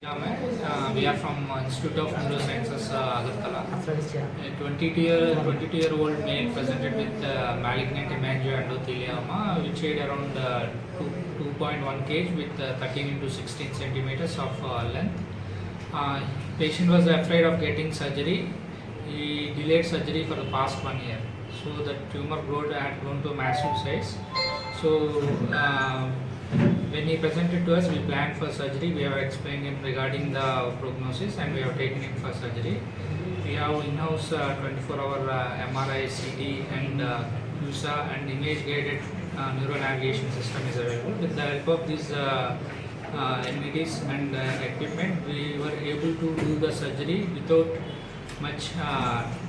We are from Institute of Neurosciences, Agartala. A 22-year-old male presented with malignant hemangioendothelioma, which had around 2.1 kg with 13 into 16 centimeters of length. Patient was afraid of getting surgery. He delayed surgery for the past 1 year. So the tumor had grown to a massive size. So when he presented to us, we planned for surgery. We have explained him regarding the prognosis and we have taken him for surgery. We have in-house 24-hour MRI, CT and CUSA and image-guided neuronavigation system is available. With the help of these NVDs and equipment, we were able to do the surgery without much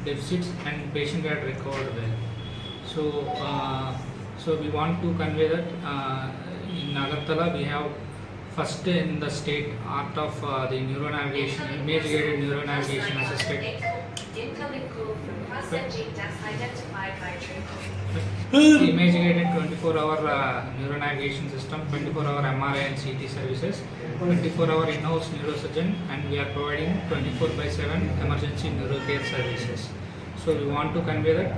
deficits and patient had recovered well. So we want to convey that in Agartala we have first in the state art of the neuronavigation, image-guided neuronavigation assisted. Incoming call from Prasenjit as identified by The image-guided 24-hour neuronavigation system, 24-hour MRI and CT services, 24-hour in-house neurosurgeon, and we are providing 24/7 emergency neurocare services. So we want to convey that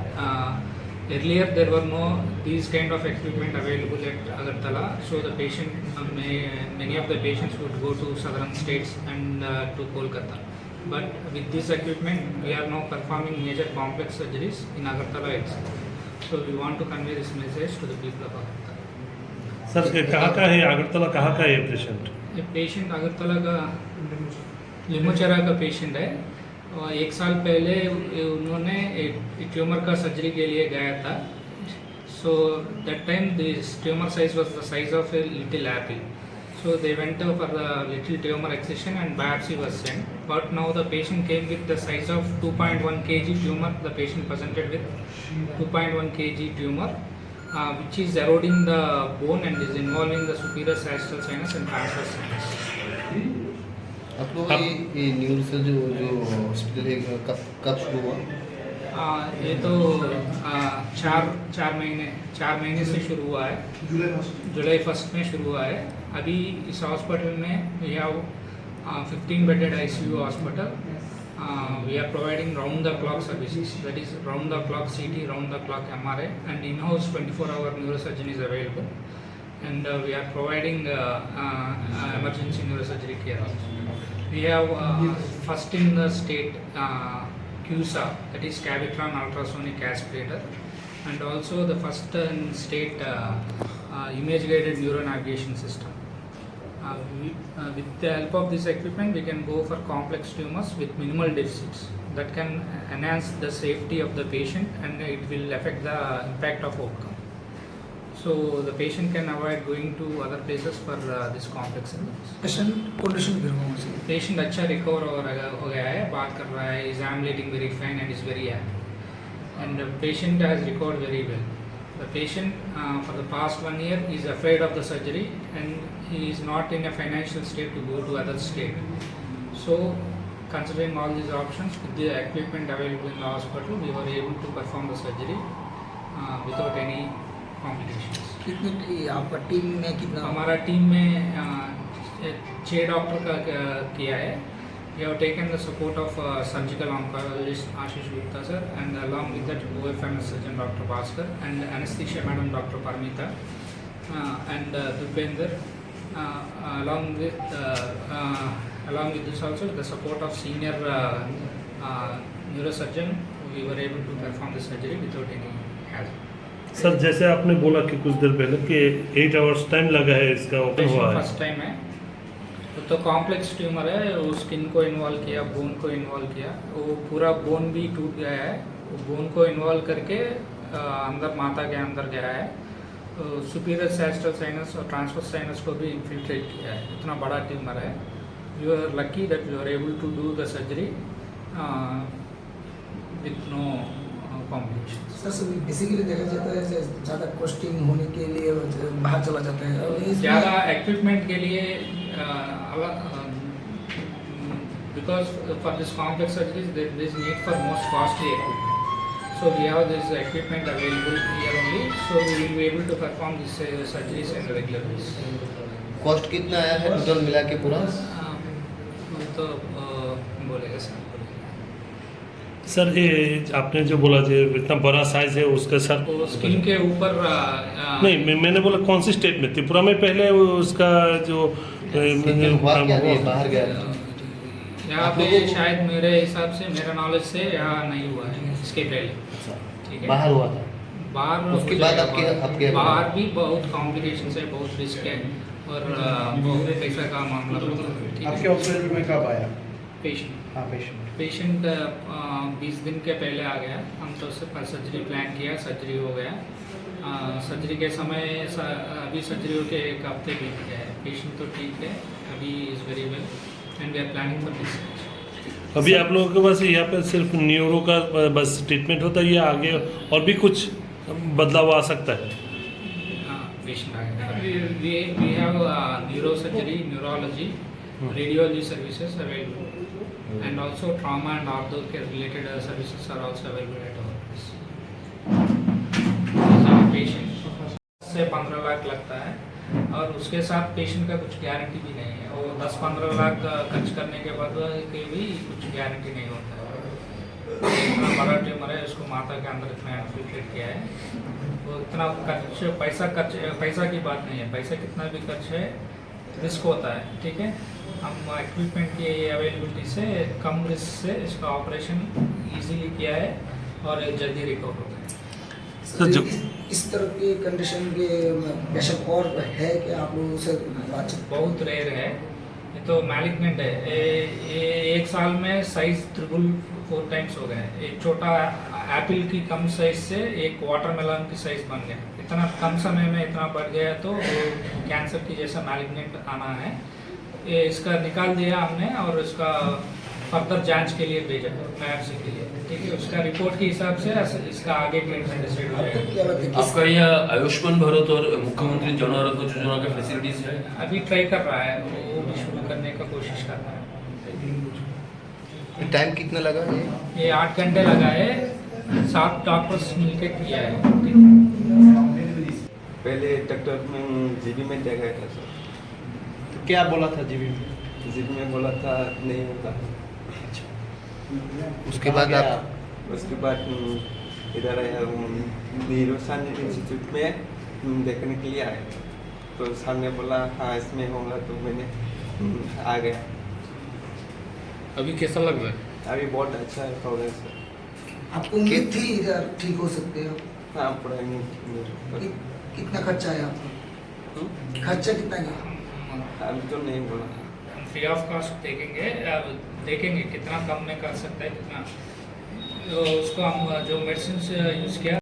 earlier there were no these kind of equipment available at Agartala. So the patient, many of the patients would go to southern states and to Kolkata. But with this equipment, we are now performing major complex surgeries in Agartala itself. So we want to convey this message to the people of Agartala. Sir कहाँ का है अगरतला, कहाँ का है patient? ये patient Agartala का लिमोचरा का patient है और 1 साल पहले उन्होंने एक ट्यूमर का सर्जरी के लिए गया था. So that time this tumour size was the size of a little Apple. So they went for the little tumor excision and biopsy was sent. But now the patient came with the size of 2.1 kg tumor. The patient presented with 2.1 kg tumor, which is eroding the bone and is involving the superior sagittal sinus and transverse sinus. आप लोग ये neuro से जो hospital है कब शुरू हुआ? ये तो 4 महीने से शुरू हुआ है. जुलाई 1 में शुरू हुआ है. अभी इस हॉस्पिटल में we have 15 bedded ICU hospital. We are providing round the clock services, that is round the clock CT, round the clock MRI and in-house 24-hour neurosurgeon is available, and we are providing emergency neurosurgery care also. We have first in the state CUSA, that is Cavitron ultrasonic aspirator, and also the first in state image-guided neuronavigation system. With the help of this equipment, we can go for complex tumors with minimal deficits that can enhance the safety of the patient and it will affect the impact of outcome. So the patient can avoid going to other places for this complex illness. Patient condition फिर होना चाहिए. Patient अच्छा recover हो गया है, बात कर रहा है, is ambulating very fine and is very happy. And the patient has recovered very well. The patient for the past 1 year is afraid of the surgery and he is not in a financial state to go to other state. So considering all these options with the equipment available in the hospital, we were able to perform the surgery without any complications. कितनी आपका team में कितना? हमारा team में 6 doctor का किया है. We have taken the support of surgical oncologist Ashish Gupta sir, and along with that OFMS surgeon Dr. Bhaskar and anesthesia madam Dr. Parmita and Dupender. Along with this also the support of senior neurosurgeon, we were able to perform the surgery without any hazard. Sir जैसे आपने बोला कि कुछ देर पहले कि 8 hours time लगा है इसका ओपन हुआ है. फर्स्ट टाइम है तो कॉम्प्लेक्स ट्यूमर है. वो स्किन को इन्वॉल्व किया, बोन को इन्वॉल्व किया, वो पूरा बोन भी टूट गया है. वो बोन को इन्वॉल्व करके अंदर माथा के अंदर गया है. तो सुपीरियर सैजिटल साइनस और ट्रांसवर्स साइनस को भी इन्फिल्ट्रेट किया है. इतना बड़ा ट्यूमर है. You are lucky that you are able to do the surgery with no complication. Sir basically देखा जाता है कि ज़्यादा कॉस्टिंग होने के लिए बाहर चला जाता है और ज़्यादा इक्विपमेंट के लिए because for this complex surgeries there is need for most costly equipment. So we have this equipment available here only, so we will be able to perform these surgeries in a regular basis. Cost कितना आया है total मिला के पूरा? तो बोलेगा sir. Sir ये आपने जो बोला जो इतना बड़ा साइज है उसका सर वो स्किन के ऊपर नहीं मैंने बोला कौन सी स्टेट में त्रिपुरा में पहले वो उसका जो लेकिन हुआ क्या ये बाहर गया यहाँ पे शायद मेरे हिसाब से, मेरा नॉलेज से यहाँ नहीं हुआ है इसके पहले। ठीक है, बाहर हुआ था बाहर उसके हो बाद जाएगा, आपके बाहर भी बहुत कॉम्प्लिकेशन है, बहुत रिस्क है और बहुत पैसा का मामला होता है। ठीक आपके है, हॉस्पिटल में कब आया पेशेंट हाँ पेशेंट पेशेंट 20 दिन के पहले आ गया। हम तो उससे सर्जरी प्लान किया, सर्जरी हो गया। सर्जरी के समय अभी सर्जरी हो के 1 हफ्ते बीत गया है। पेशेंट तो ठीक है, अभी is very well and we are planning for discharge. अभी आप लोगों के पास यहाँ पे सिर्फ न्यूरो का बस ट्रीटमेंट होता है या आगे और भी कुछ बदलाव आ सकता है? पेशेंट आ गया। We have neuro surgery, neurology, radiology services available and also trauma and ortho care related services are also available at our place. Patient से 15 लाख लगता है और उसके साथ पेशेंट का कुछ गारंटी भी नहीं है। वो 10-15 लाख खर्च करने के बाद के भी कुछ गारंटी नहीं होता है। इतना बड़ा ट्यूमर है, उसको माथा के अंदर इतना इन्फिल्ट्रेट किया है, वो इतना पैसा की बात नहीं है। पैसा कितना भी खर्च है, रिस्क होता है। ठीक है, हम इक्विपमेंट की अवेलेबिलिटी से कम रिस्क से इसका ऑपरेशन इजीली किया है और जल्दी रिकवर हो गया। सर इस तरह की कंडीशन के पेशेंट और है कि आप लोगों से बातचीत? बहुत रेयर है, ये तो मैलिग्नेंट है। ये 1 साल में साइज 4 टाइम्स हो गया है। एक छोटा एप्पल की कम साइज से एक वाटरमेलन की साइज बन गया। इतना कम समय में इतना बढ़ गया तो कैंसर की जैसा मैलिग्नेंट आना है। ये इसका निकाल दिया हमने और इसका फर्दर जांच के लिए भेजा बायोप्सी के लिए। ठीक है, उसका रिपोर्ट के हिसाब से इसका आगे ट्रीटमेंट डिसाइड हो जाएगा। क्या लगता है किस आपका यह आयुष्मान भारत और मुख्यमंत्री जन आरोग्य योजना का फैसिलिटीज है? अभी ट्राई कर रहा है, वो भी शुरू करने का कोशिश कर रहा है। टाइम कितना लगा ये 8 घंटे लगा है, 7 डॉक्टर्स मिलकर किया है। पहले डॉक्टर में जीबी में देखा था सर। तो क्या बोला था जीबी में? जीबी में बोला था नहीं होता। उसके बाद आप उसके बाद इधर नीरोसान इंस्टीट्यूट में देखने के लिए आए, तो सामने बोला हाँ इसमें होगा, तो मैंने आ गया। अभी कैसा लग रहा है? अभी बहुत अच्छा है प्रोग्रेस सर। आपको उम्मीद थी इधर ठीक हो सकते हो? हाँ पूरा नहीं। कितना खर्चा है आपका? खर्चा कितना गया? अभी तो नहीं बोला। फ्री ऑफ कॉस्ट देखेंगे कितना कम में कर सकते हैं, कितना तो उसको हम जो मेडिसिन यूज़ किया